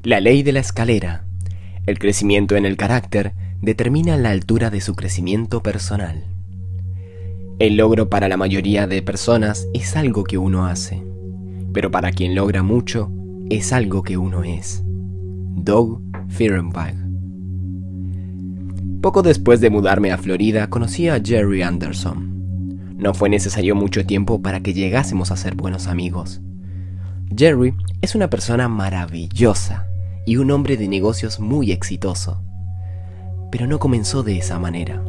La ley de la escalera. El crecimiento en el carácter determina la altura de su crecimiento personal. El logro para la mayoría de personas es algo que uno hace, pero para quien logra mucho es algo que uno es. Doug Fehrenbach. Poco después de mudarme a Florida, conocí a Jerry Anderson. No fue necesario mucho tiempo para que llegásemos a ser buenos amigos. Jerry es una persona maravillosa y un hombre de negocios muy exitoso, pero no comenzó de esa manera.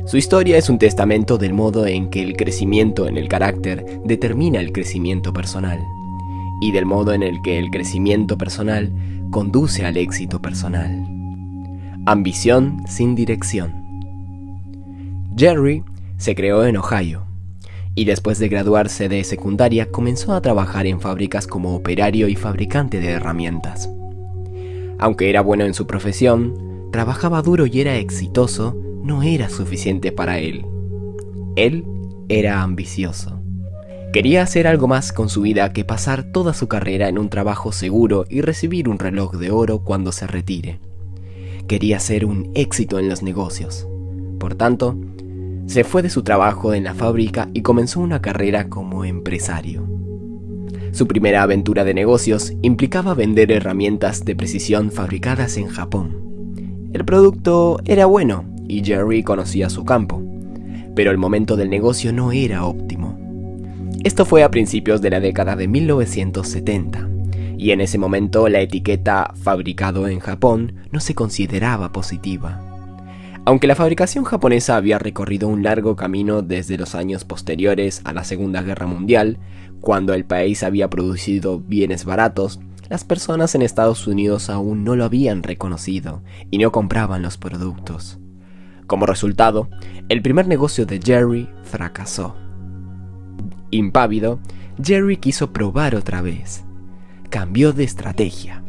Su historia es un testamento del modo en que el crecimiento en el carácter determina el crecimiento personal, y del modo en el que el crecimiento personal conduce al éxito personal. Ambición sin dirección. Jerry se creó en Ohio, y después de graduarse de secundaria comenzó a trabajar en fábricas como operario y fabricante de herramientas. Aunque era bueno en su profesión, trabajaba duro y era exitoso, no era suficiente para él. Él era ambicioso. Quería hacer algo más con su vida que pasar toda su carrera en un trabajo seguro y recibir un reloj de oro cuando se retire. Quería ser un éxito en los negocios. Por tanto, se fue de su trabajo en la fábrica y comenzó una carrera como empresario. Su primera aventura de negocios implicaba vender herramientas de precisión fabricadas en Japón. El producto era bueno y Jerry conocía su campo, pero el momento del negocio no era óptimo. Esto fue a principios de la década de 1970, y en ese momento la etiqueta "fabricado en Japón" no se consideraba positiva. Aunque la fabricación japonesa había recorrido un largo camino desde los años posteriores a la Segunda Guerra Mundial, cuando el país había producido bienes baratos, las personas en Estados Unidos aún no lo habían reconocido y no compraban los productos. Como resultado, el primer negocio de Jerry fracasó. Impávido, Jerry quiso probar otra vez. Cambió de estrategia.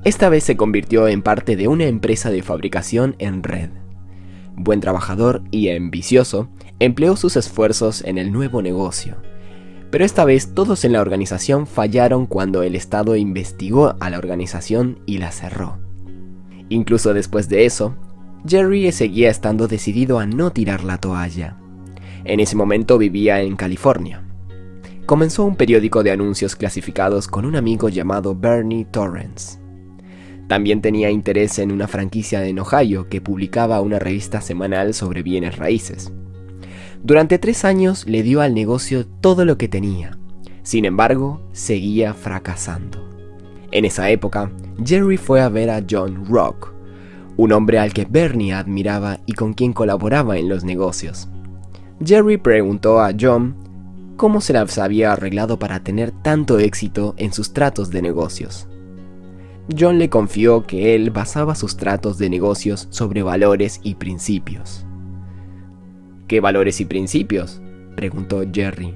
Esta vez se convirtió en parte de una empresa de fabricación en red. Buen trabajador y ambicioso, empleó sus esfuerzos en el nuevo negocio. Pero esta vez todos en la organización fallaron cuando el Estado investigó a la organización y la cerró. Incluso después de eso, Jerry seguía estando decidido a no tirar la toalla. En ese momento vivía en California. Comenzó un periódico de anuncios clasificados con un amigo llamado Bernie Torrance. También tenía interés en una franquicia en Ohio que publicaba una revista semanal sobre bienes raíces. Durante 3 años le dio al negocio todo lo que tenía. Sin embargo, seguía fracasando. En esa época, Jerry fue a ver a John Rock, un hombre al que Bernie admiraba y con quien colaboraba en los negocios. Jerry preguntó a John cómo se las había arreglado para tener tanto éxito en sus tratos de negocios. John le confió que él basaba sus tratos de negocios sobre valores y principios. ¿Qué valores y principios?, preguntó Jerry.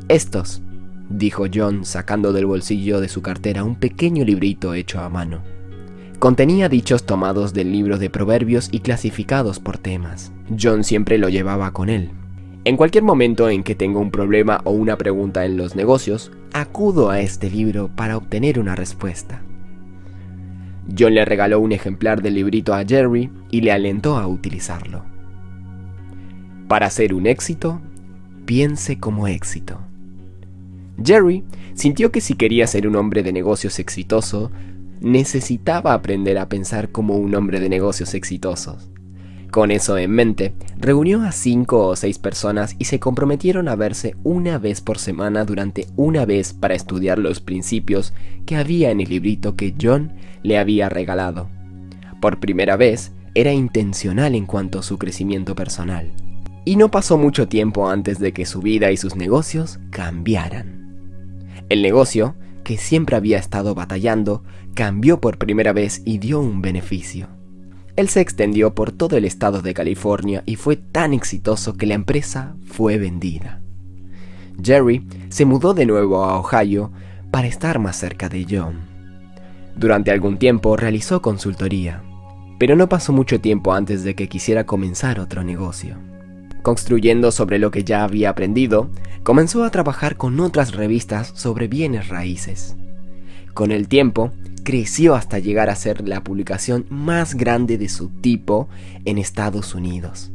Estos, dijo John sacando del bolsillo de su cartera un pequeño librito hecho a mano. Contenía dichos tomados del libro de proverbios y clasificados por temas. John siempre lo llevaba con él. En cualquier momento en que tengo un problema o una pregunta en los negocios, acudo a este libro para obtener una respuesta. John le regaló un ejemplar del librito a Jerry y le alentó a utilizarlo. Para ser un éxito, piense como éxito. Jerry sintió que si quería ser un hombre de negocios exitoso, necesitaba aprender a pensar como un hombre de negocios exitosos. Con eso en mente, reunió a 5 o 6 personas y se comprometieron a verse una vez por semana durante una vez para estudiar los principios que había en el librito que John le había regalado. Por primera vez, era intencional en cuanto a su crecimiento personal. Y no pasó mucho tiempo antes de que su vida y sus negocios cambiaran. El negocio, que siempre había estado batallando, cambió por primera vez y dio un beneficio. Él se extendió por todo el estado de California y fue tan exitoso que la empresa fue vendida. Jerry se mudó de nuevo a Ohio para estar más cerca de John. Durante algún tiempo realizó consultoría, pero no pasó mucho tiempo antes de que quisiera comenzar otro negocio. Construyendo sobre lo que ya había aprendido, comenzó a trabajar con otras revistas sobre bienes raíces. Con el tiempo, creció hasta llegar a ser la publicación más grande de su tipo en Estados Unidos,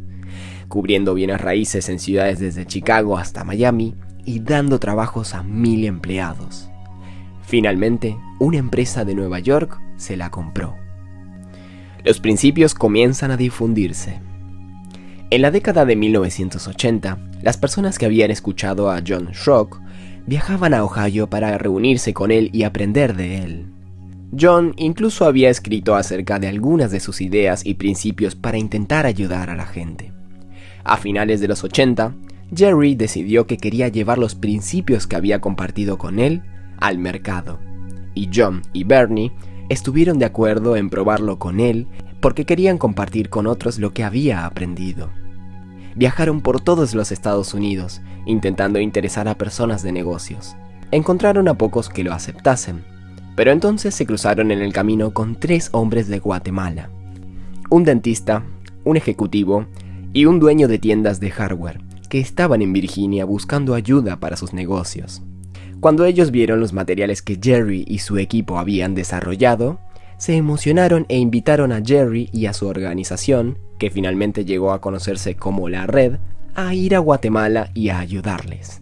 cubriendo bienes raíces en ciudades desde Chicago hasta Miami y dando trabajos a 1,000 empleados. Finalmente, una empresa de Nueva York se la compró. Los principios comienzan a difundirse. En la década de 1980, las personas que habían escuchado a John Schrock viajaban a Ohio para reunirse con él y aprender de él. John incluso había escrito acerca de algunas de sus ideas y principios para intentar ayudar a la gente. A finales de los 80, Jerry decidió que quería llevar los principios que había compartido con él al mercado, y John y Bernie estuvieron de acuerdo en probarlo con él porque querían compartir con otros lo que había aprendido. Viajaron por todos los Estados Unidos, intentando interesar a personas de negocios. Encontraron a pocos que lo aceptasen, pero entonces se cruzaron en el camino con 3 hombres de Guatemala: un dentista, un ejecutivo y un dueño de tiendas de hardware, que estaban en Virginia buscando ayuda para sus negocios. Cuando ellos vieron los materiales que Jerry y su equipo habían desarrollado, se emocionaron e invitaron a Jerry y a su organización, que finalmente llegó a conocerse como La Red, a ir a Guatemala y a ayudarles.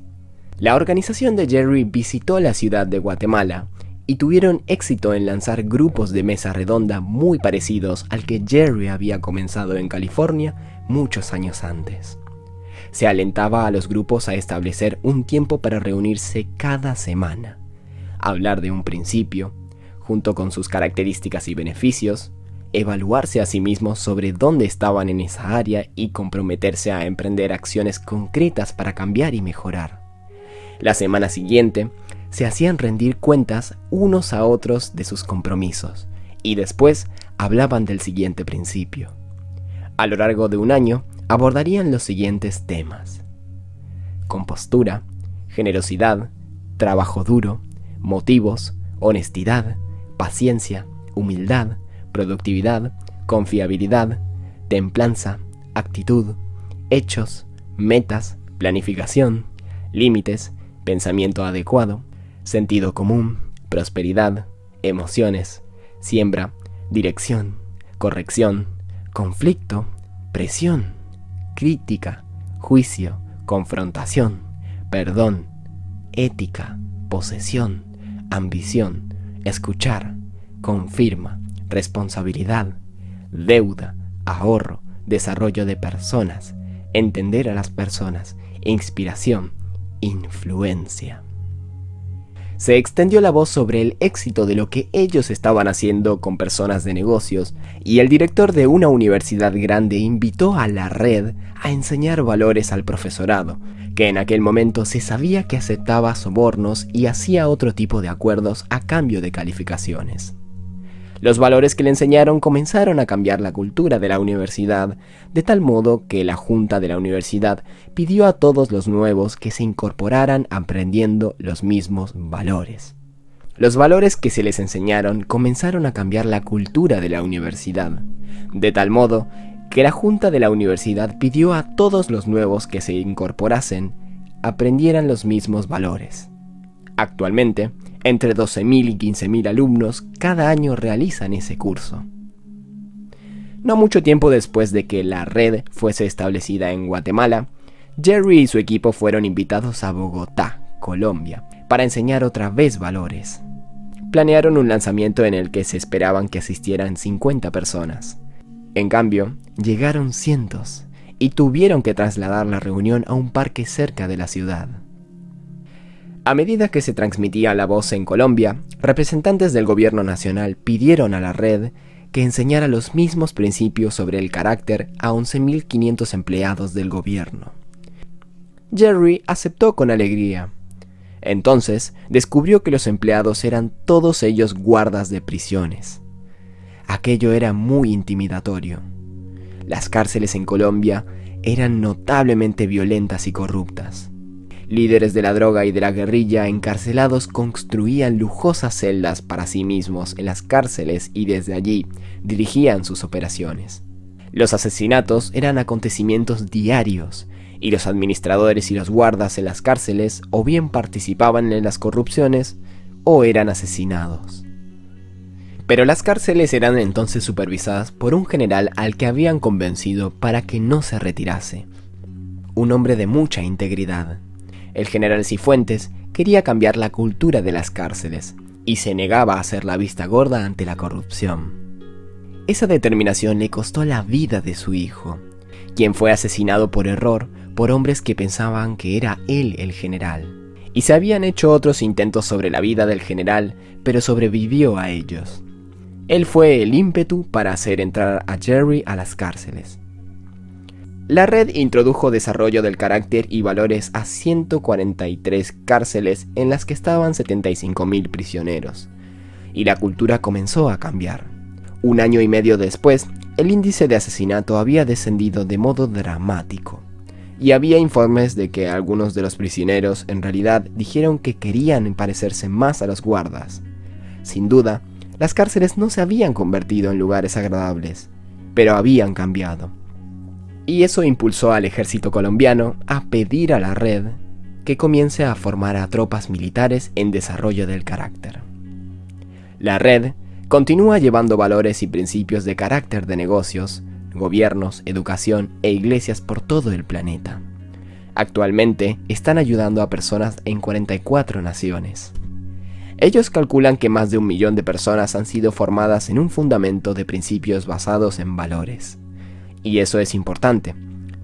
La organización de Jerry visitó la ciudad de Guatemala y tuvieron éxito en lanzar grupos de mesa redonda muy parecidos al que Jerry había comenzado en California muchos años antes. Se alentaba a los grupos a establecer un tiempo para reunirse cada semana, hablar de un principio, junto con sus características y beneficios, evaluarse a sí mismos sobre dónde estaban en esa área y comprometerse a emprender acciones concretas para cambiar y mejorar. La semana siguiente, se hacían rendir cuentas unos a otros de sus compromisos y después hablaban del siguiente principio. A lo largo de un año, abordarían los siguientes temas: compostura, generosidad, trabajo duro, motivos, honestidad, paciencia, humildad, productividad, confiabilidad, templanza, actitud, hechos, metas, planificación, límites, pensamiento adecuado, sentido común, prosperidad, emociones, siembra, dirección, corrección, conflicto, presión, crítica, juicio, confrontación, perdón, ética, posesión, ambición, escuchar, confirma, responsabilidad, deuda, ahorro, desarrollo de personas, entender a las personas, inspiración, influencia. Se extendió la voz sobre el éxito de lo que ellos estaban haciendo con personas de negocios, y el director de una universidad grande invitó a La Red a enseñar valores al profesorado, que en aquel momento se sabía que aceptaba sobornos y hacía otro tipo de acuerdos a cambio de calificaciones. Los valores que le enseñaron comenzaron a cambiar la cultura de la universidad, de tal modo que la junta de la universidad pidió a todos los nuevos que se incorporaran aprendiendo los mismos valores. Los valores que se les enseñaron comenzaron a cambiar la cultura de la universidad, de tal modo que la junta de la universidad pidió a todos los nuevos que se incorporasen aprendieran los mismos valores. Actualmente, entre 12,000 y 15,000 alumnos cada año realizan ese curso. No mucho tiempo después de que La Red fuese establecida en Guatemala, Jerry y su equipo fueron invitados a Bogotá, Colombia, para enseñar otra vez valores. Planearon un lanzamiento en el que se esperaban que asistieran 50 personas. En cambio, llegaron cientos y tuvieron que trasladar la reunión a un parque cerca de la ciudad. A medida que se transmitía la voz en Colombia, representantes del gobierno nacional pidieron a La Red que enseñara los mismos principios sobre el carácter a 11,500 empleados del gobierno. Jerry aceptó con alegría. Entonces, descubrió que los empleados eran todos ellos guardas de prisiones. Aquello era muy intimidatorio. Las cárceles en Colombia eran notablemente violentas y corruptas. Líderes de la droga y de la guerrilla encarcelados construían lujosas celdas para sí mismos en las cárceles y desde allí dirigían sus operaciones. Los asesinatos eran acontecimientos diarios y los administradores y los guardas en las cárceles o bien participaban en las corrupciones o eran asesinados. Pero las cárceles eran entonces supervisadas por un general al que habían convencido para que no se retirase. Un hombre de mucha integridad. El general Cifuentes quería cambiar la cultura de las cárceles y se negaba a hacer la vista gorda ante la corrupción. Esa determinación le costó la vida de su hijo, quien fue asesinado por error por hombres que pensaban que era él el general. Y se habían hecho otros intentos sobre la vida del general, pero sobrevivió a ellos. Él fue el ímpetu para hacer entrar a Jerry a las cárceles. La red introdujo desarrollo del carácter y valores a 143 cárceles en las que estaban 75.000 prisioneros, y la cultura comenzó a cambiar. Un año y medio después, el índice de asesinato había descendido de modo dramático, y había informes de que algunos de los prisioneros en realidad dijeron que querían parecerse más a los guardas. Sin duda, las cárceles no se habían convertido en lugares agradables, pero habían cambiado. Y eso impulsó al ejército colombiano a pedir a la red que comience a formar a tropas militares en desarrollo del carácter. La red continúa llevando valores y principios de carácter de negocios, gobiernos, educación e iglesias por todo el planeta. Actualmente están ayudando a personas en 44 naciones. Ellos calculan que más de 1 millón de personas han sido formadas en un fundamento de principios basados en valores. Y eso es importante,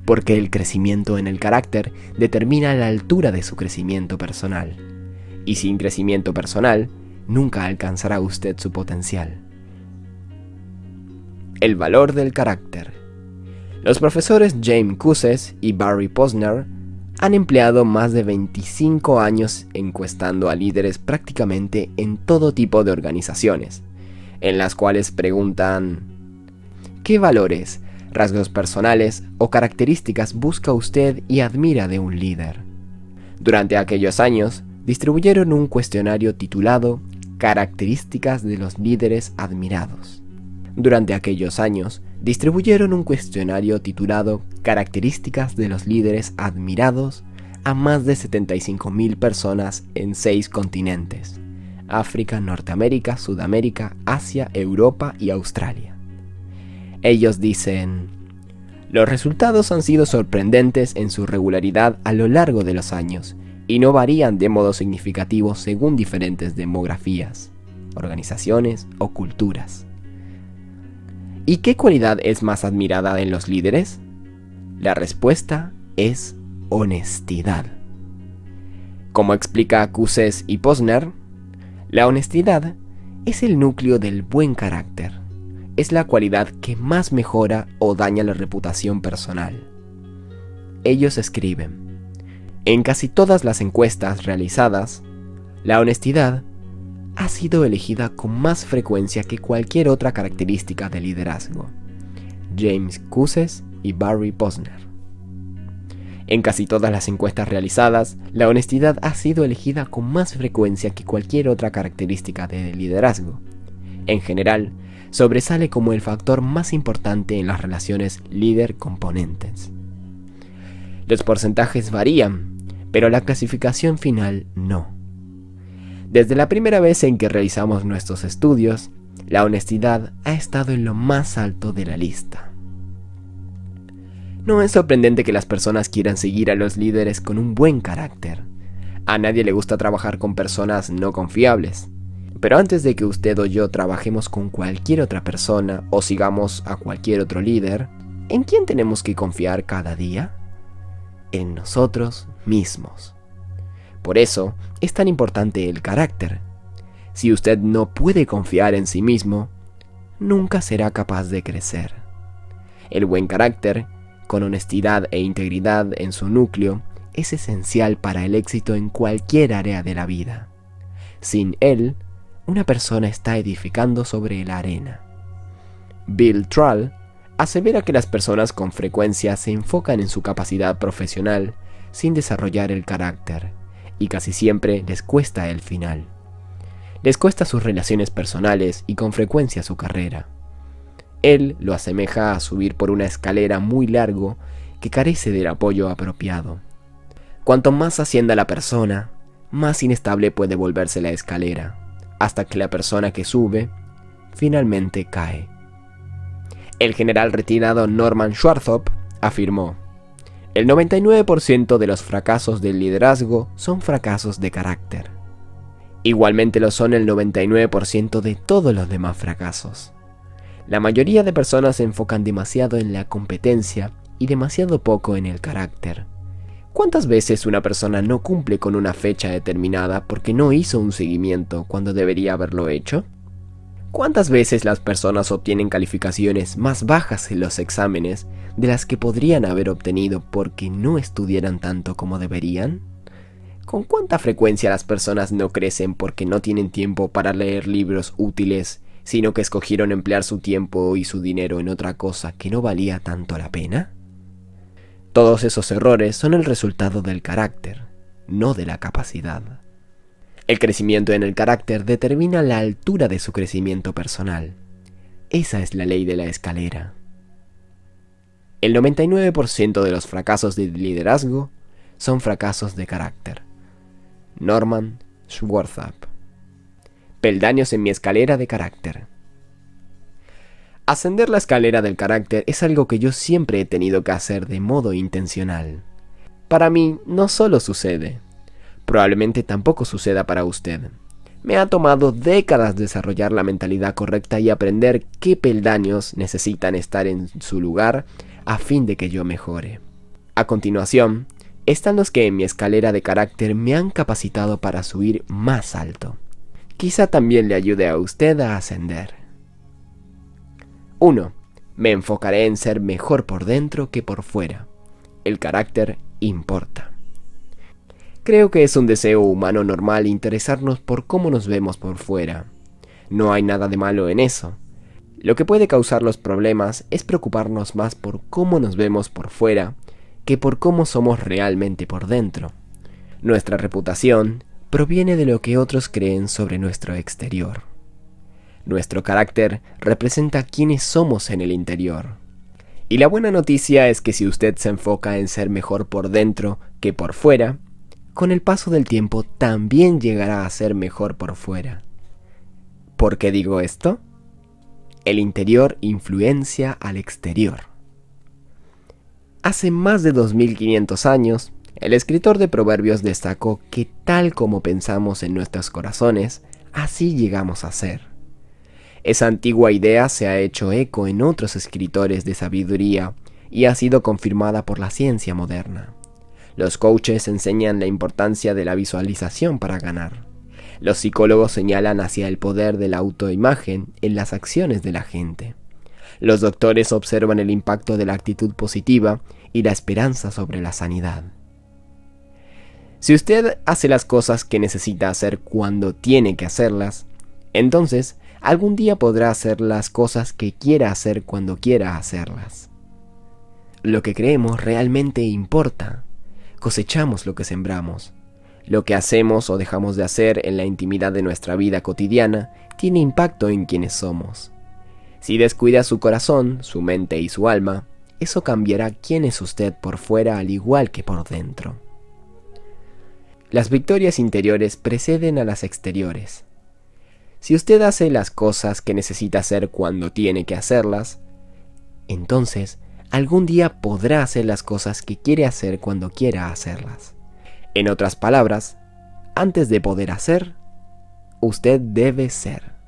porque el crecimiento en el carácter determina la altura de su crecimiento personal. Y sin crecimiento personal, nunca alcanzará usted su potencial. El valor del carácter. Los profesores James Cusses y Barry Posner han empleado más de 25 años encuestando a líderes prácticamente en todo tipo de organizaciones, en las cuales preguntan: ¿qué valores, rasgos personales o características busca usted y admira de un líder? Durante aquellos años, distribuyeron un cuestionario titulado Características de los líderes admirados. Durante aquellos años, distribuyeron un cuestionario titulado Características de los líderes admirados a más de 75.000 personas en 6 continentes: África, Norteamérica, Sudamérica, Asia, Europa y Australia. Ellos dicen: los resultados han sido sorprendentes en su regularidad a lo largo de los años y no varían de modo significativo según diferentes demografías, organizaciones o culturas. ¿Y qué cualidad es más admirada en los líderes? La respuesta es honestidad. Como explica Cusses y Posner, la honestidad es el núcleo del buen carácter. Es la cualidad que más mejora o daña la reputación personal. Ellos escriben: en casi todas las encuestas realizadas, la honestidad ha sido elegida con más frecuencia que cualquier otra característica de liderazgo. James Cusses y Barry Posner. En casi todas las encuestas realizadas, la honestidad ha sido elegida con más frecuencia que cualquier otra característica de liderazgo. En general, sobresale como el factor más importante en las relaciones líder-componentes. Los porcentajes varían, pero la clasificación final no. Desde la primera vez en que realizamos nuestros estudios, la honestidad ha estado en lo más alto de la lista. No es sorprendente que las personas quieran seguir a los líderes con un buen carácter. A nadie le gusta trabajar con personas no confiables. Pero antes de que usted o yo trabajemos con cualquier otra persona o sigamos a cualquier otro líder, ¿en quién tenemos que confiar cada día? En nosotros mismos. Por eso es tan importante el carácter. Si usted no puede confiar en sí mismo, nunca será capaz de crecer. El buen carácter, con honestidad e integridad en su núcleo, es esencial para el éxito en cualquier área de la vida. Sin él, una persona está edificando sobre la arena. Bill Trull asevera que las personas con frecuencia se enfocan en su capacidad profesional sin desarrollar el carácter, y casi siempre les cuesta el final. Les cuesta sus relaciones personales y con frecuencia su carrera. Él lo asemeja a subir por una escalera muy largo que carece del apoyo apropiado. Cuanto más ascienda la persona, más inestable puede volverse la escalera, hasta que la persona que sube finalmente cae. El general retirado Norman Schwarzkopf afirmó: "El 99% de los fracasos del liderazgo son fracasos de carácter. Igualmente lo son el 99% de todos los demás fracasos. La mayoría de personas se enfocan demasiado en la competencia y demasiado poco en el carácter. ¿Cuántas veces una persona no cumple con una fecha determinada porque no hizo un seguimiento cuando debería haberlo hecho? ¿Cuántas veces las personas obtienen calificaciones más bajas en los exámenes de las que podrían haber obtenido porque no estudiaran tanto como deberían? ¿Con cuánta frecuencia las personas no crecen porque no tienen tiempo para leer libros útiles, sino que escogieron emplear su tiempo y su dinero en otra cosa que no valía tanto la pena? Todos esos errores son el resultado del carácter, no de la capacidad. El crecimiento en el carácter determina la altura de su crecimiento personal. Esa es la ley de la escalera. El 99% de los fracasos de liderazgo son fracasos de carácter. Norman Schwarzkopf. Peldaños en mi escalera de carácter. Ascender la escalera del carácter es algo que yo siempre he tenido que hacer de modo intencional. Para mí no solo sucede. Probablemente tampoco suceda para usted. Me ha tomado décadas desarrollar la mentalidad correcta y aprender qué peldaños necesitan estar en su lugar a fin de que yo mejore. A continuación, están los que en mi escalera de carácter me han capacitado para subir más alto. Quizá también le ayude a usted a ascender. 1. Me enfocaré en ser mejor por dentro que por fuera. El carácter importa. Creo que es un deseo humano normal interesarnos por cómo nos vemos por fuera. No hay nada de malo en eso. Lo que puede causar los problemas es preocuparnos más por cómo nos vemos por fuera que por cómo somos realmente por dentro. Nuestra reputación proviene de lo que otros creen sobre nuestro exterior. Nuestro carácter representa quiénes somos en el interior. Y la buena noticia es que si usted se enfoca en ser mejor por dentro que por fuera, con el paso del tiempo también llegará a ser mejor por fuera. ¿Por qué digo esto? El interior influencia al exterior. Hace más de 2500 años, el escritor de Proverbios destacó que tal como pensamos en nuestros corazones, así llegamos a ser. Esa antigua idea se ha hecho eco en otros escritores de sabiduría y ha sido confirmada por la ciencia moderna. Los coaches enseñan la importancia de la visualización para ganar. Los psicólogos señalan hacia el poder de la autoimagen en las acciones de la gente. Los doctores observan el impacto de la actitud positiva y la esperanza sobre la sanidad. Si usted hace las cosas que necesita hacer cuando tiene que hacerlas, entonces algún día podrá hacer las cosas que quiera hacer cuando quiera hacerlas. Lo que creemos realmente importa. Cosechamos lo que sembramos. Lo que hacemos o dejamos de hacer en la intimidad de nuestra vida cotidiana tiene impacto en quienes somos. Si descuida su corazón, su mente y su alma, eso cambiará quién es usted por fuera al igual que por dentro. Las victorias interiores preceden a las exteriores. Si usted hace las cosas que necesita hacer cuando tiene que hacerlas, entonces algún día podrá hacer las cosas que quiere hacer cuando quiera hacerlas. En otras palabras, antes de poder hacer, usted debe ser.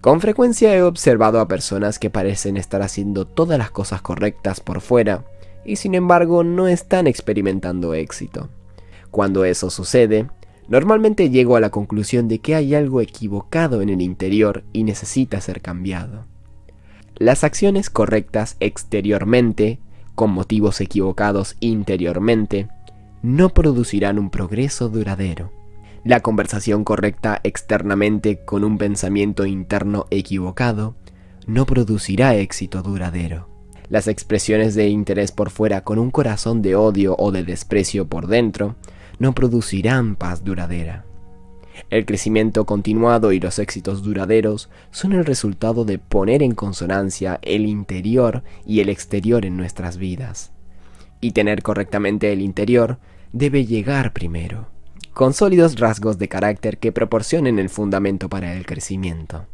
Con frecuencia he observado a personas que parecen estar haciendo todas las cosas correctas por fuera y sin embargo no están experimentando éxito. Cuando eso sucede, normalmente llego a la conclusión de que hay algo equivocado en el interior y necesita ser cambiado. Las acciones correctas exteriormente, con motivos equivocados interiormente, no producirán un progreso duradero. La conversación correcta externamente con un pensamiento interno equivocado no producirá éxito duradero. Las expresiones de interés por fuera con un corazón de odio o de desprecio por dentro no producirán paz duradera. El crecimiento continuado y los éxitos duraderos son el resultado de poner en consonancia el interior y el exterior en nuestras vidas. Y tener correctamente el interior debe llegar primero. con sólidos rasgos de carácter que proporcionen el fundamento para el crecimiento.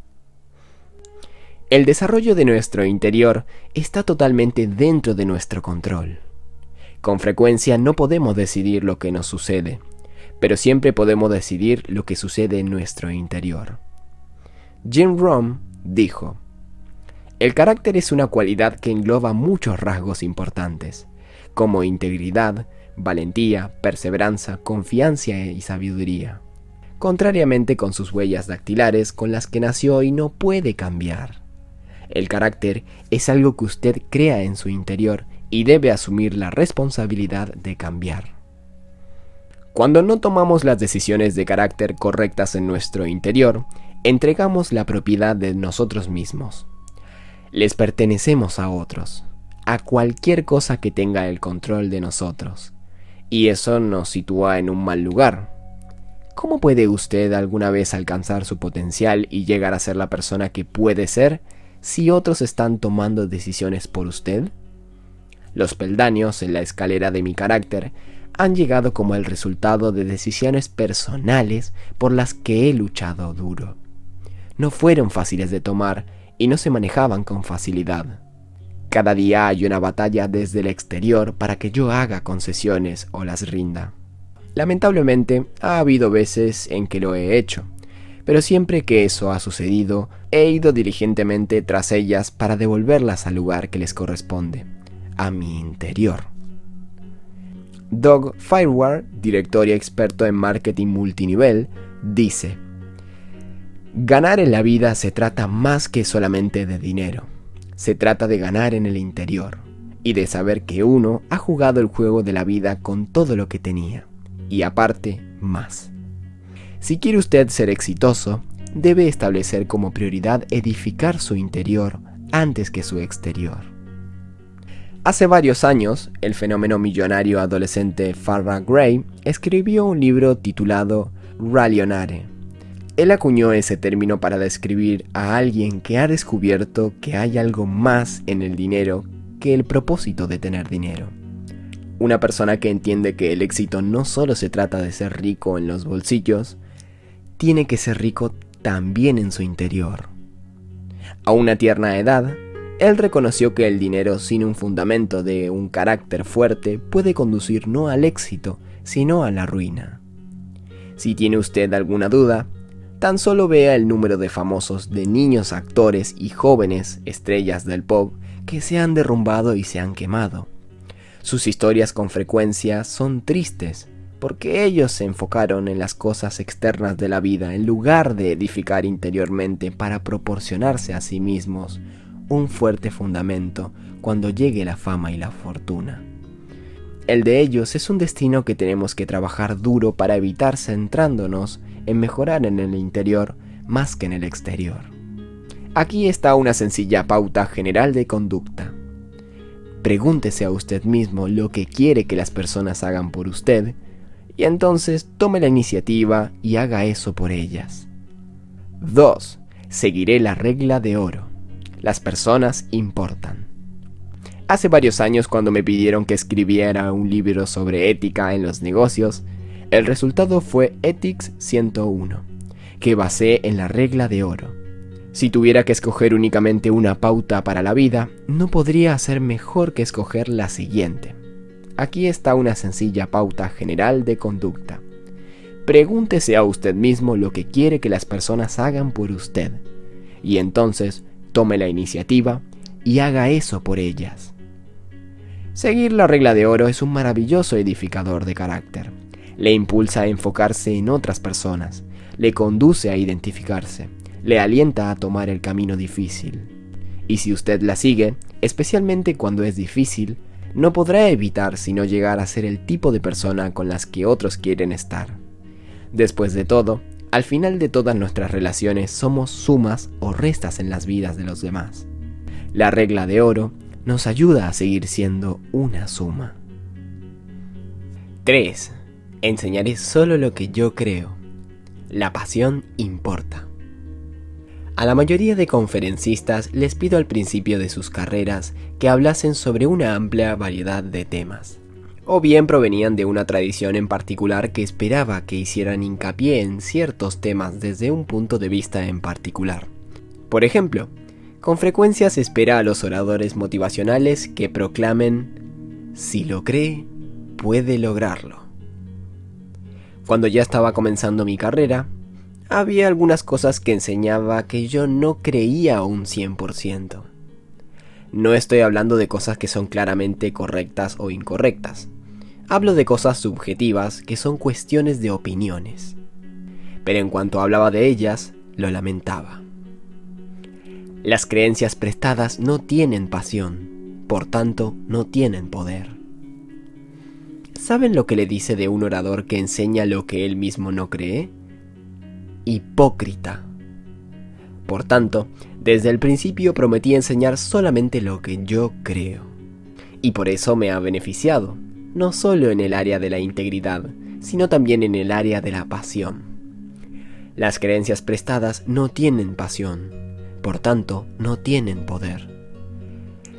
El desarrollo de nuestro interior está totalmente dentro de nuestro control. Con frecuencia no podemos decidir lo que nos sucede, pero siempre podemos decidir lo que sucede en nuestro interior. Jim Rohn dijo: el carácter es una cualidad que engloba muchos rasgos importantes, como integridad, valentía, perseverancia, confianza y sabiduría, contrariamente con sus huellas dactilares con las que nació y no puede cambiar. El carácter es algo que usted crea en su interior y debe asumir la responsabilidad de cambiar. Cuando no tomamos las decisiones de carácter correctas en nuestro interior, entregamos la propiedad de nosotros mismos. Les pertenecemos a otros, a cualquier cosa que tenga el control de nosotros, y eso nos sitúa en un mal lugar. ¿Cómo puede usted alguna vez alcanzar su potencial y llegar a ser la persona que puede ser si otros están tomando decisiones por usted? Los peldaños en la escalera de mi carácter han llegado como el resultado de decisiones personales por las que he luchado duro. No fueron fáciles de tomar y no se manejaban con facilidad. Cada día hay una batalla desde el exterior para que yo haga concesiones o las rinda. Lamentablemente, ha habido veces en que lo he hecho, pero siempre que eso ha sucedido, he ido diligentemente tras ellas para devolverlas al lugar que les corresponde, a mi interior. Doug Firewire, director y experto en marketing multinivel, dice: ganar en la vida se trata más que solamente de dinero. Se trata de ganar en el interior y de saber que uno ha jugado el juego de la vida con todo lo que tenía, y aparte, más. Si quiere usted ser exitoso, debe establecer como prioridad edificar su interior antes que su exterior. Hace varios años, el fenómeno millonario adolescente Farrah Gray escribió un libro titulado Rallionare. Él acuñó ese término para describir a alguien que ha descubierto que hay algo más en el dinero que el propósito de tener dinero. Una persona que entiende que el éxito no solo se trata de ser rico en los bolsillos, tiene que ser rico también en su interior. A una tierna edad, él reconoció que el dinero sin un fundamento de un carácter fuerte puede conducir no al éxito, sino a la ruina. Si tiene usted alguna duda, tan solo vea el número de famosos de niños actores y jóvenes estrellas del pop que se han derrumbado y se han quemado. Sus historias con frecuencia son tristes, porque ellos se enfocaron en las cosas externas de la vida en lugar de edificar interiormente para proporcionarse a sí mismos un fuerte fundamento cuando llegue la fama y la fortuna. El de ellos es un destino que tenemos que trabajar duro para evitar, centrándonos en mejorar en el interior más que en el exterior. Aquí está una sencilla pauta general de conducta. Pregúntese a usted mismo lo que quiere que las personas hagan por usted, y entonces tome la iniciativa y haga eso por ellas. 2. Seguiré la regla de oro. Las personas importan. Hace varios años, cuando me pidieron que escribiera un libro sobre ética en los negocios, el resultado fue Ethics 101, que basé en la regla de oro. Si tuviera que escoger únicamente una pauta para la vida, no podría hacer mejor que escoger la siguiente. Aquí está una sencilla pauta general de conducta. Pregúntese a usted mismo lo que quiere que las personas hagan por usted, y entonces tome la iniciativa y haga eso por ellas. Seguir la regla de oro es un maravilloso edificador de carácter. Le impulsa a enfocarse en otras personas, le conduce a identificarse, le alienta a tomar el camino difícil. Y si usted la sigue, especialmente cuando es difícil, no podrá evitar sino llegar a ser el tipo de persona con las que otros quieren estar. Después de todo, al final de todas nuestras relaciones somos sumas o restas en las vidas de los demás. La regla de oro nos ayuda a seguir siendo una suma. 3. Enseñaré solo lo que yo creo. La pasión importa. A la mayoría de conferencistas les pido al principio de sus carreras que hablasen sobre una amplia variedad de temas. o bien provenían de una tradición en particular que esperaba que hicieran hincapié en ciertos temas desde un punto de vista en particular. Por ejemplo, con frecuencia se espera a los oradores motivacionales que proclamen: si lo cree, puede lograrlo. Cuando ya estaba comenzando mi carrera, había algunas cosas que enseñaba que yo no creía un 100%. No estoy hablando de cosas que son claramente correctas o incorrectas. Hablo de cosas subjetivas que son cuestiones de opiniones. Pero en cuanto hablaba de ellas, lo lamentaba. Las creencias prestadas no tienen pasión, por tanto, no tienen poder. ¿Saben lo que le dice de un orador que enseña lo que él mismo no cree? Hipócrita. Por tanto, desde el principio prometí enseñar solamente lo que yo creo. Y por eso me ha beneficiado, no solo en el área de la integridad, sino también en el área de la pasión. Las creencias prestadas no tienen pasión, por tanto, no tienen poder.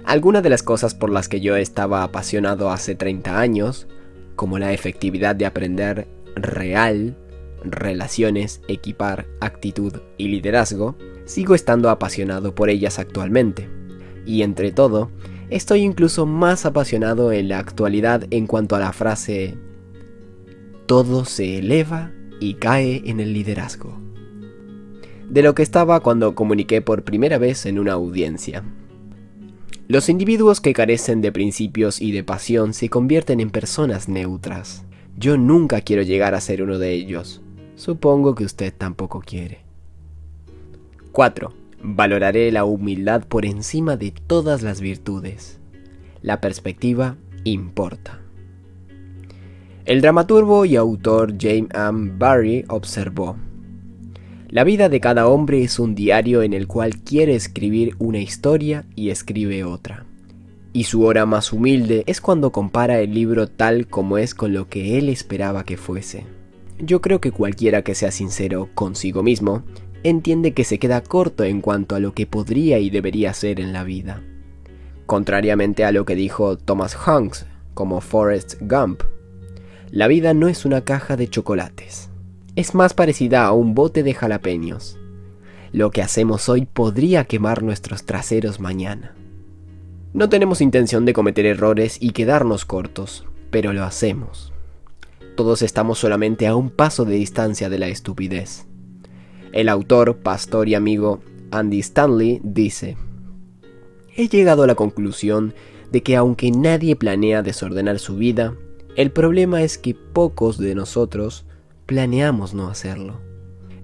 Algunas de las cosas por las que yo estaba apasionado hace 30 años, como la efectividad de aprender real, relaciones, equipar, actitud y liderazgo, sigo estando apasionado por ellas actualmente. Y entre todo, estoy incluso más apasionado en la actualidad en cuanto a la frase: todo se eleva y cae en el liderazgo, de lo que estaba cuando comuniqué por primera vez en una audiencia. Los individuos que carecen de principios y de pasión se convierten en personas neutras. Yo nunca quiero llegar a ser uno de ellos. Supongo que usted tampoco quiere. 4. Valoraré la humildad por encima de todas las virtudes. La perspectiva importa. El dramaturgo y autor James M. Barrie observó: la vida de cada hombre es un diario en el cual quiere escribir una historia y escribe otra. Y su hora más humilde es cuando compara el libro tal como es con lo que él esperaba que fuese. Yo creo que cualquiera que sea sincero consigo mismo entiende que se queda corto en cuanto a lo que podría y debería ser en la vida. Contrariamente a lo que dijo Thomas Hanks como Forrest Gump, la vida no es una caja de chocolates. Es más parecida a un bote de jalapeños. Lo que hacemos hoy podría quemar nuestros traseros mañana. No tenemos intención de cometer errores y quedarnos cortos, pero lo hacemos. Todos estamos solamente a un paso de distancia de la estupidez. El autor, pastor y amigo Andy Stanley dice: he llegado a la conclusión de que aunque nadie planea desordenar su vida, el problema es que pocos de nosotros planeamos no hacerlo.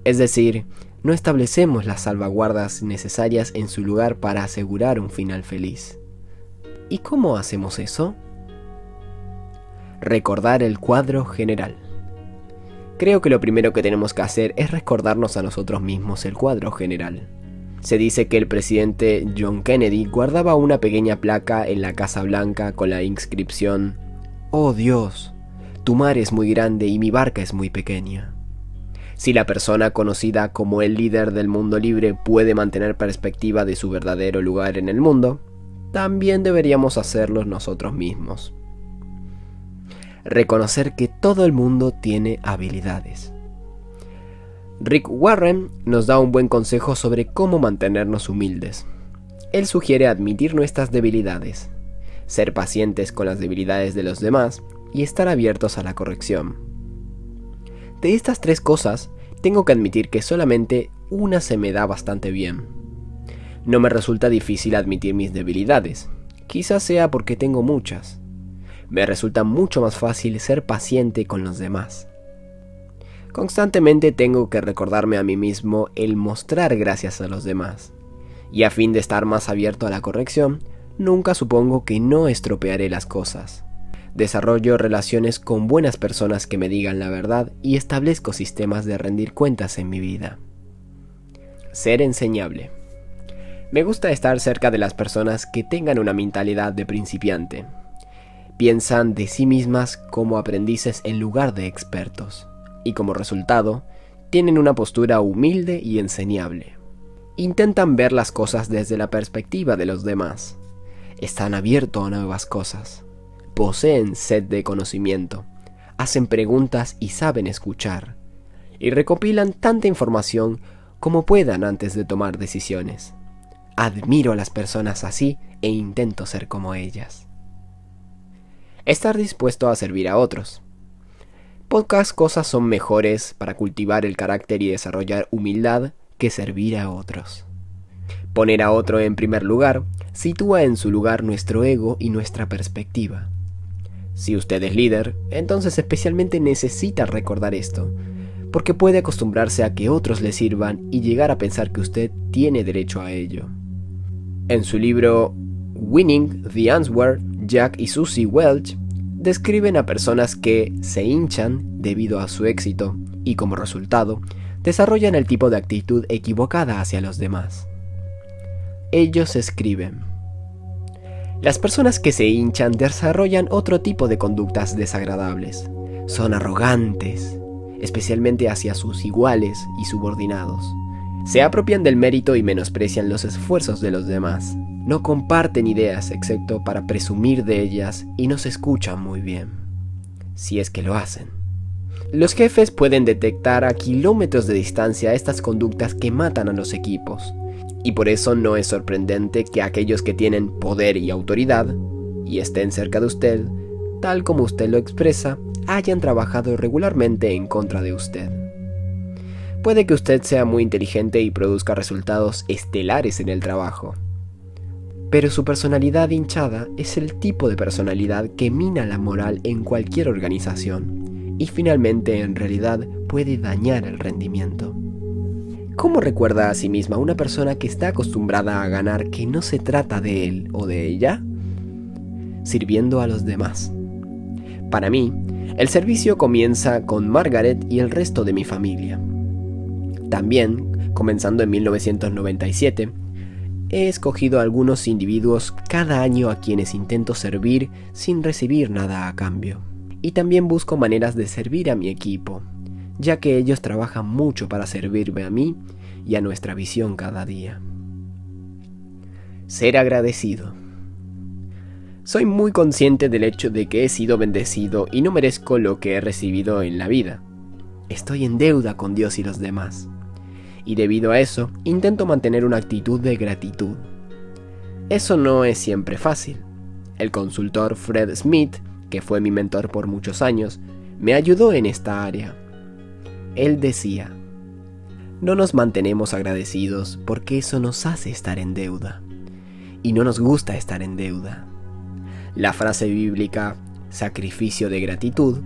Es decir, no establecemos las salvaguardas necesarias en su lugar para asegurar un final feliz. ¿Y cómo hacemos eso? Recordar el cuadro general. Creo que lo primero que tenemos que hacer es recordarnos a nosotros mismos el cuadro general. Se dice que el presidente John Kennedy guardaba una pequeña placa en la Casa Blanca con la inscripción: «Oh Dios, tu mar es muy grande y mi barca es muy pequeña». Si la persona conocida como el líder del mundo libre puede mantener perspectiva de su verdadero lugar en el mundo, también deberíamos hacerlo nosotros mismos. Reconocer que todo el mundo tiene habilidades. Rick Warren nos da un buen consejo sobre cómo mantenernos humildes. Él sugiere admitir nuestras debilidades, ser pacientes con las debilidades de los demás y estar abiertos a la corrección. De estas 3 cosas, tengo que admitir que solamente una se me da bastante bien. No me resulta difícil admitir mis debilidades, quizás sea porque tengo muchas. Me resulta mucho más fácil ser paciente con los demás. Constantemente tengo que recordarme a mí mismo el mostrar gracias a los demás. Y a fin de estar más abierto a la corrección, nunca supongo que no estropearé las cosas. Desarrollo relaciones con buenas personas que me digan la verdad y establezco sistemas de rendir cuentas en mi vida. Ser enseñable. Me gusta estar cerca de las personas que tengan una mentalidad de principiante. Piensan de sí mismas como aprendices en lugar de expertos, y como resultado, tienen una postura humilde y enseñable. Intentan ver las cosas desde la perspectiva de los demás. Están abiertos a nuevas cosas. poseen sed de conocimiento, hacen preguntas y saben escuchar, y recopilan tanta información como puedan antes de tomar decisiones. Admiro a las personas así e intento ser como ellas. Estar dispuesto a servir a otros. Pocas cosas son mejores para cultivar el carácter y desarrollar humildad que servir a otros. Poner a otro en primer lugar sitúa en su lugar nuestro ego y nuestra perspectiva. Si usted es líder, entonces especialmente necesita recordar esto, porque puede acostumbrarse a que otros le sirvan y llegar a pensar que usted tiene derecho a ello. En su libro Winning the Answer, Jack y Susie Welch describen a personas que se hinchan debido a su éxito y como resultado desarrollan el tipo de actitud equivocada hacia los demás. Ellos escriben: las personas que se hinchan desarrollan otro tipo de conductas desagradables. Son arrogantes, especialmente hacia sus iguales y subordinados. Se apropian del mérito y menosprecian los esfuerzos de los demás. No comparten ideas excepto para presumir de ellas y no se escuchan muy bien, si es que lo hacen. Los jefes pueden detectar a kilómetros de distancia estas conductas que matan a los equipos, y por eso no es sorprendente que aquellos que tienen poder y autoridad, y estén cerca de usted, tal como usted lo expresa, hayan trabajado regularmente en contra de usted. Puede que usted sea muy inteligente y produzca resultados estelares en el trabajo, pero su personalidad hinchada es el tipo de personalidad que mina la moral en cualquier organización y finalmente en realidad puede dañar el rendimiento. ¿Cómo recuerda a sí misma una persona que está acostumbrada a ganar que no se trata de él o de ella? Sirviendo a los demás. Para mí, el servicio comienza con Margaret y el resto de mi familia. También, comenzando en 1997, he escogido a algunos individuos cada año a quienes intento servir sin recibir nada a cambio. Y también busco maneras de servir a mi equipo, ya que ellos trabajan mucho para servirme a mí y a nuestra visión cada día. Ser agradecido. Soy muy consciente del hecho de que he sido bendecido y no merezco lo que he recibido en la vida. Estoy en deuda con Dios y los demás. Y debido a eso, intento mantener una actitud de gratitud. Eso no es siempre fácil. El consultor Fred Smith, que fue mi mentor por muchos años, me ayudó en esta área. Él decía: no nos mantenemos agradecidos porque eso nos hace estar en deuda. Y no nos gusta estar en deuda. La frase bíblica, sacrificio de gratitud,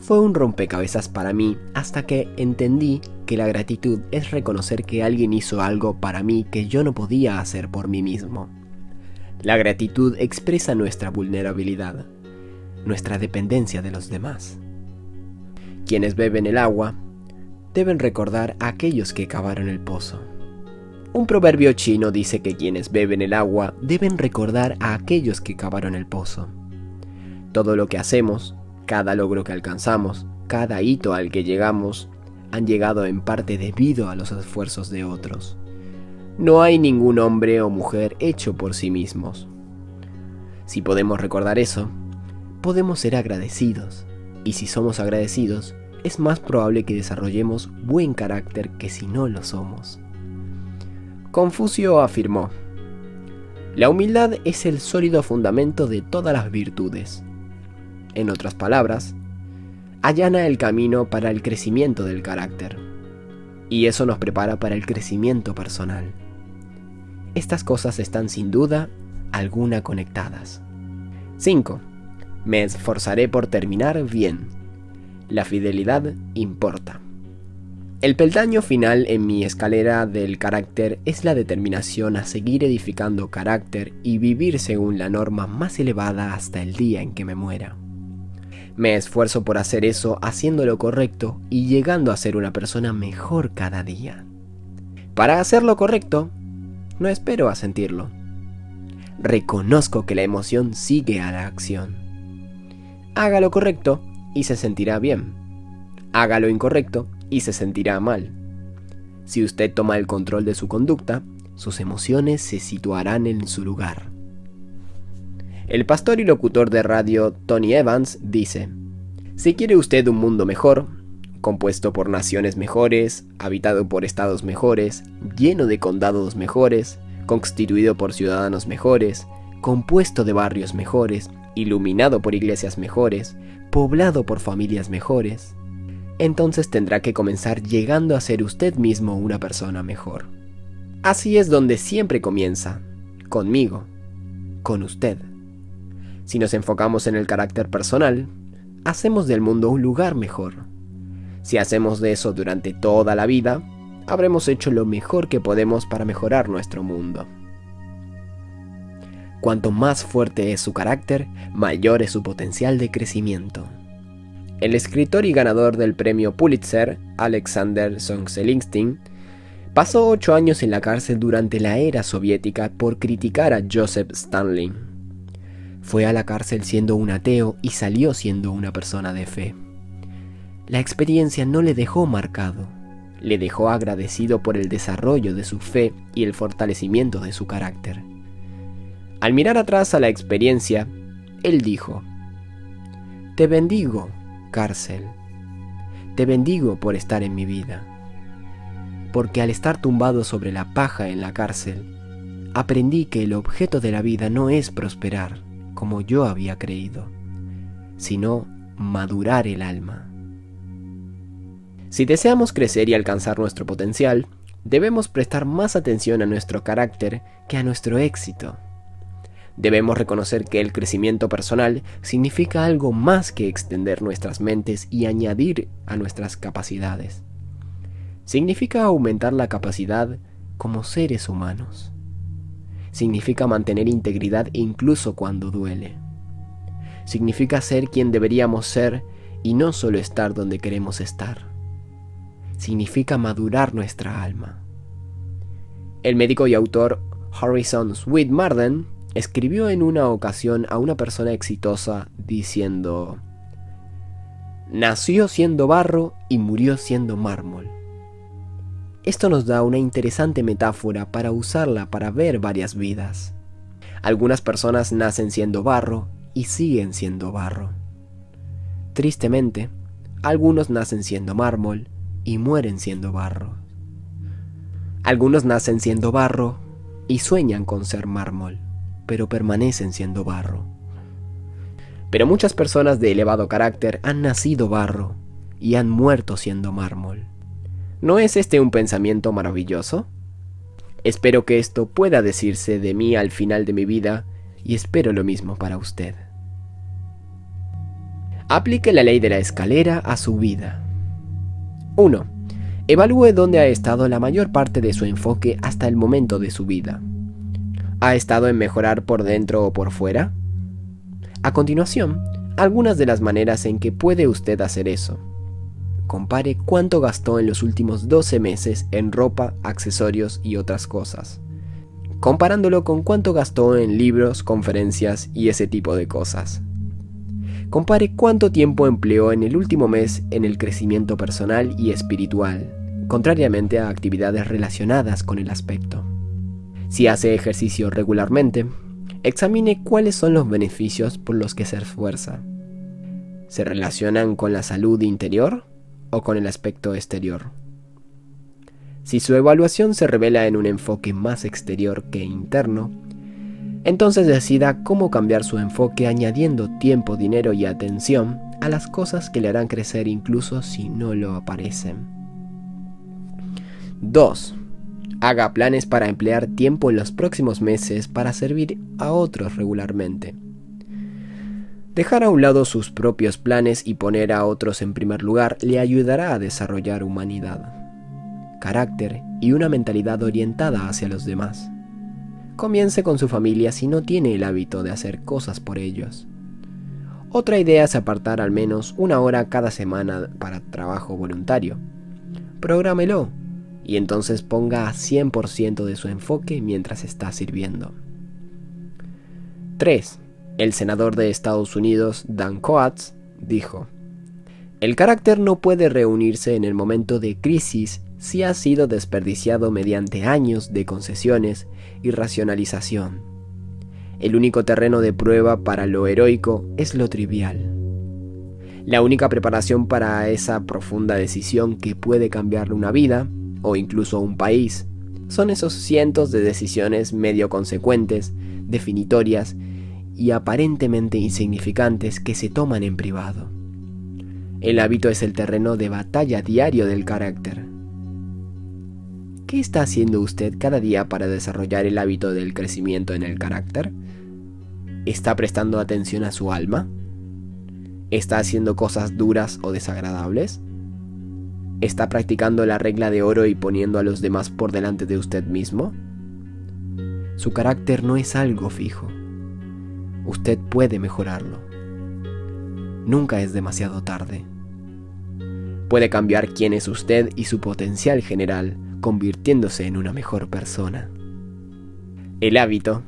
fue un rompecabezas para mí hasta que entendí que la gratitud es reconocer que alguien hizo algo para mí que yo no podía hacer por mí mismo. La gratitud expresa nuestra vulnerabilidad, nuestra dependencia de los demás. Quienes beben el agua deben recordar a aquellos que cavaron el pozo. Un proverbio chino dice que quienes beben el agua deben recordar a aquellos que cavaron el pozo. Todo lo que hacemos, cada logro que alcanzamos, cada hito al que llegamos, han llegado en parte debido a los esfuerzos de otros. No hay ningún hombre o mujer hecho por sí mismos. Si podemos recordar eso, podemos ser agradecidos, y si somos agradecidos, es más probable que desarrollemos buen carácter que si no lo somos. Confucio afirmó: la humildad es el sólido fundamento de todas las virtudes. En otras palabras, allana el camino para el crecimiento del carácter, y eso nos prepara para el crecimiento personal. Estas cosas están sin duda alguna conectadas. 5. Me esforzaré por terminar bien. La fidelidad importa. El peldaño final en mi escalera del carácter es la determinación a seguir edificando carácter y vivir según la norma más elevada hasta el día en que me muera. Me esfuerzo por hacer eso haciendo lo correcto y llegando a ser una persona mejor cada día. Para hacer lo correcto, no espero a sentirlo. Reconozco que la emoción sigue a la acción. Haga lo correcto y se sentirá bien. Haga lo incorrecto y se sentirá mal. Si usted toma el control de su conducta, sus emociones se situarán en su lugar. El pastor y locutor de radio Tony Evans dice: si quiere usted un mundo mejor, compuesto por naciones mejores, habitado por estados mejores, lleno de condados mejores, constituido por ciudadanos mejores, compuesto de barrios mejores, iluminado por iglesias mejores, poblado por familias mejores, entonces tendrá que comenzar llegando a ser usted mismo una persona mejor. Así es donde siempre comienza, conmigo, con usted. Si nos enfocamos en el carácter personal, hacemos del mundo un lugar mejor. Si hacemos de eso durante toda la vida, habremos hecho lo mejor que podemos para mejorar nuestro mundo. Cuanto más fuerte es su carácter, mayor es su potencial de crecimiento. El escritor y ganador del premio Pulitzer, Alexander Solzhenitsyn, pasó 8 años en la cárcel durante la era soviética por criticar a Joseph Stalin. Fue a la cárcel siendo un ateo y salió siendo una persona de fe. La experiencia no le dejó marcado, le dejó agradecido por el desarrollo de su fe y el fortalecimiento de su carácter. Al mirar atrás a la experiencia, él dijo: te bendigo, cárcel, te bendigo por estar en mi vida, porque al estar tumbado sobre la paja en la cárcel, aprendí que el objeto de la vida no es prosperar, como yo había creído, sino madurar el alma. Si deseamos crecer y alcanzar nuestro potencial, debemos prestar más atención a nuestro carácter que a nuestro éxito. Debemos reconocer que el crecimiento personal significa algo más que extender nuestras mentes y añadir a nuestras capacidades. Significa aumentar la capacidad como seres humanos. Significa mantener integridad incluso cuando duele. Significa ser quien deberíamos ser y no solo estar donde queremos estar. Significa madurar nuestra alma. El médico y autor Harrison Sweet Marden escribió en una ocasión a una persona exitosa diciendo: nació siendo barro y murió siendo mármol. Esto nos da una interesante metáfora para usarla para ver varias vidas. Algunas personas nacen siendo barro y siguen siendo barro. Tristemente, algunos nacen siendo mármol y mueren siendo barro. Algunos nacen siendo barro y sueñan con ser mármol, pero permanecen siendo barro. Pero muchas personas de elevado carácter han nacido barro y han muerto siendo mármol. ¿No es este un pensamiento maravilloso? Espero que esto pueda decirse de mí al final de mi vida y espero lo mismo para usted. Aplique la ley de la escalera a su vida. 1. Evalúe dónde ha estado la mayor parte de su enfoque hasta el momento de su vida. ¿Ha estado en mejorar por dentro o por fuera? A continuación, algunas de las maneras en que puede usted hacer eso. Compare cuánto gastó en los últimos 12 meses en ropa, accesorios y otras cosas, comparándolo con cuánto gastó en libros, conferencias y ese tipo de cosas. Compare cuánto tiempo empleó en el último mes en el crecimiento personal y espiritual, contrariamente a actividades relacionadas con el aspecto. Si hace ejercicio regularmente, examine cuáles son los beneficios por los que se esfuerza. ¿Se relacionan con la salud interior o con el aspecto exterior? Si su evaluación se revela en un enfoque más exterior que interno, entonces decida cómo cambiar su enfoque añadiendo tiempo, dinero y atención a las cosas que le harán crecer incluso si no lo aparecen. 2. Haga planes para emplear tiempo en los próximos meses para servir a otros regularmente. Dejar a un lado sus propios planes y poner a otros en primer lugar le ayudará a desarrollar humanidad, carácter y una mentalidad orientada hacia los demás. Comience con su familia si no tiene el hábito de hacer cosas por ellos. Otra idea es apartar al menos 1 hora cada semana para trabajo voluntario. Prográmelo y entonces ponga a 100% de su enfoque mientras está sirviendo. 3. El senador de Estados Unidos, Dan Coats, dijo: el carácter no puede reunirse en el momento de crisis si ha sido desperdiciado mediante años de concesiones y racionalización. El único terreno de prueba para lo heroico es lo trivial. La única preparación para esa profunda decisión que puede cambiarle una vida, o incluso un país, son esos cientos de decisiones medio consecuentes, definitorias y aparentemente insignificantes que se toman en privado. El hábito es el terreno de batalla diario del carácter. ¿Qué está haciendo usted cada día para desarrollar el hábito del crecimiento en el carácter? ¿Está prestando atención a su alma? ¿Está haciendo cosas duras o desagradables? ¿Está practicando la regla de oro y poniendo a los demás por delante de usted mismo? Su carácter no es algo fijo. Usted puede mejorarlo. Nunca es demasiado tarde. Puede cambiar quién es usted y su potencial general, convirtiéndose en una mejor persona. El hábito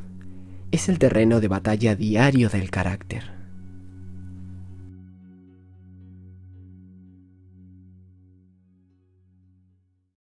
es el terreno de batalla diario del carácter.